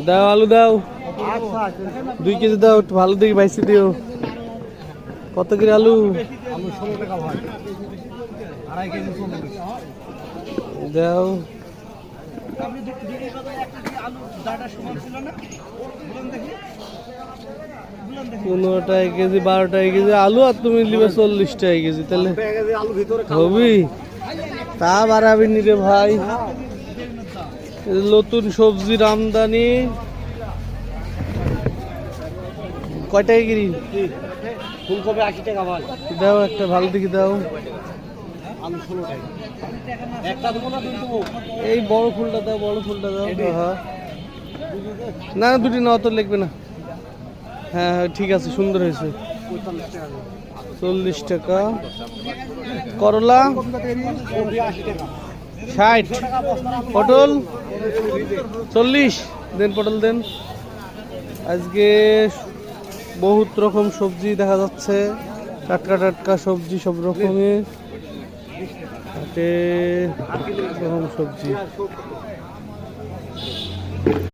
দাও আলু দাও 2 কেজি দাও, একটু ভালো দেখে বাইসি দিও। কত করে আলু? আলু 16 টাকা ভাই, 2.5 কেজি 40। দাও। আপনি আলু দাটা সমান ছিল না, বলুন দেখি। 15 টাকা কেজি, 12 টাকা কেজি আলু, আর তুমি নিবে 40 টাকা কেজি, তাহলে আলু ভিতরে হবি? তা বাড়াবি নি রে ভাই। নতুন সবজির আমদানি। কয় টাকা কেজি? ফুলকপি 80 টাকা ভাই। দাও একটা ভালো দেখি দাও। আলু 16 টাকা। একটা দেবো না দুটো দেবো? এই বড় ফুলটা দাও, বড় ফুলটা দাও। হ্যাঁ না না, দুটি না, অত লিখবে না। হ্যাঁ হ্যাঁ ঠিক আছে, সুন্দর হয়েছে। 40 টাকা। করলা 80 টাকা। 60। পটল 40 দেন, পটল দেন। আজকে বহুত রকম সবজি দেখা যাচ্ছে, টাটকা টাটকা সবজি সব রকমের রকম সবজি।